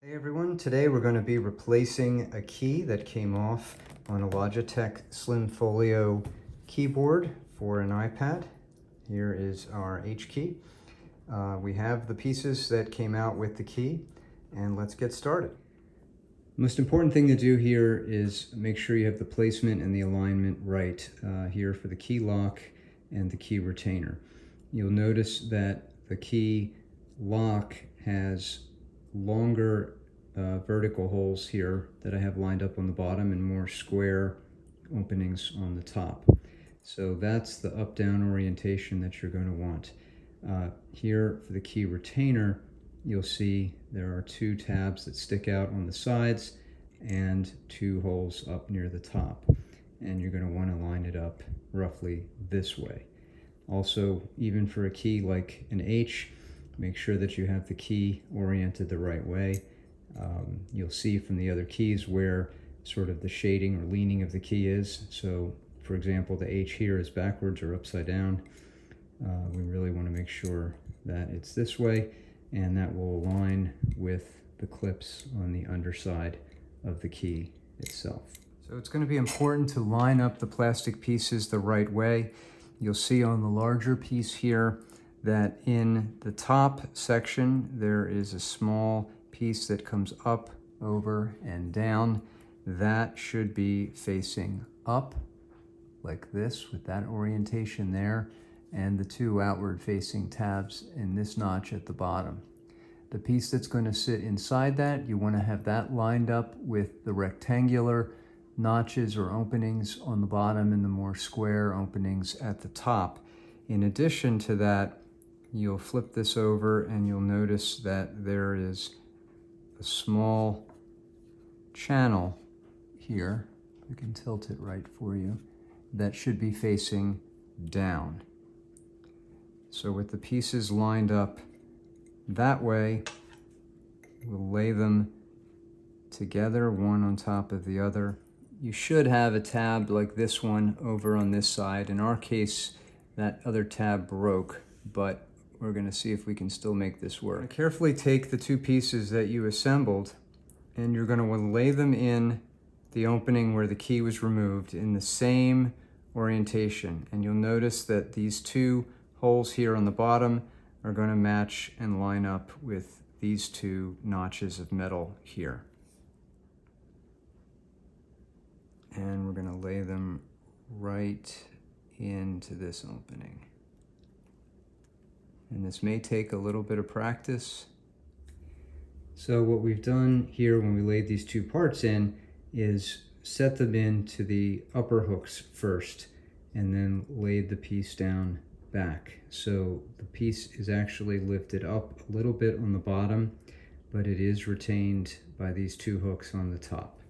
Hey everyone, today we're going to be replacing a key that came off on a Logitech Slim Folio keyboard for an iPad. Here is our H key. We have the pieces that came out with the key, and let's get started. The most important thing to do here is make sure you have the placement and the alignment right here for the key lock and the key retainer. You'll notice that the key lock has longer vertical holes here that I have lined up on the bottom and more square openings on the top. So that's the up-down orientation that you're going to want. Here for the key retainer, you'll see there are two tabs that stick out on the sides and two holes up near the top. And you're going to want to line it up roughly this way. Also, even for a key like an H, make sure that you have the key oriented the right way. You'll see from the other keys where sort of the shading or leaning of the key is. So, for example, the H here is backwards or upside down. We really want to make sure that it's this way, and that will align with the clips on the underside of the key itself. So it's going to be important to line up the plastic pieces the right way. You'll see on the larger piece here that in the top section there is a small piece that comes up, over, and down. That should be facing up like this with that orientation there, and the two outward facing tabs in this notch at the bottom. The piece that's going to sit inside that, you want to have that lined up with the rectangular notches or openings on the bottom and the more square openings at the top. In addition to that, you'll flip this over and you'll notice that there is a small channel here. We can tilt it right for you. That should be facing down. So with the pieces lined up that way, we'll lay them together, one on top of the other. You should have a tab like this one over on this side. In our case, that other tab broke, but we're going to see if we can still make this work. Carefully take the two pieces that you assembled, and you're going to want to lay them in the opening where the key was removed in the same orientation. And you'll notice that these two holes here on the bottom are going to match and line up with these two notches of metal here. And we're going to lay them right into this opening. And this may take a little bit of practice. So what we've done here when we laid these two parts in is set them into the upper hooks first and then laid the piece down back. So the piece is actually lifted up a little bit on the bottom, but it is retained by these two hooks on the top.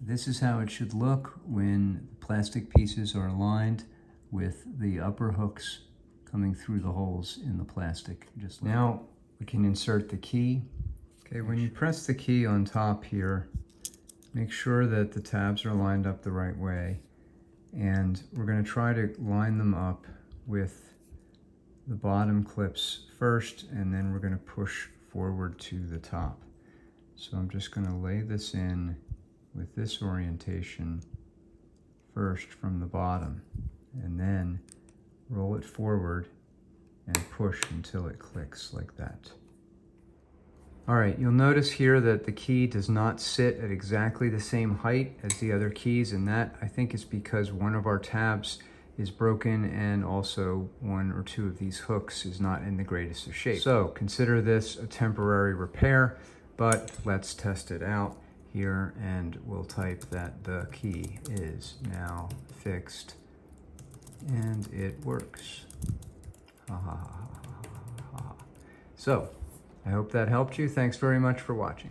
This is how it should look when the plastic pieces are aligned with the upper hooks coming through the holes in the plastic. Just like now we can insert the key. Okay, when you press the key on top here, make sure that the tabs are lined up the right way. And we're going to try to line them up with the bottom clips first, and then we're going to push forward to the top. So I'm just going to lay this in with this orientation first from the bottom, and then roll it forward and push until it clicks like that. All right, you'll notice here that the key does not sit at exactly the same height as the other keys, and that I think is because one of our tabs is broken and also one or two of these hooks is not in the greatest of shape. So consider this a temporary repair, but let's test it out here, and we'll type that the key is now fixed. And it works. Ha, ha, ha, ha, ha, ha. So, I hope that helped you. Thanks very much for watching.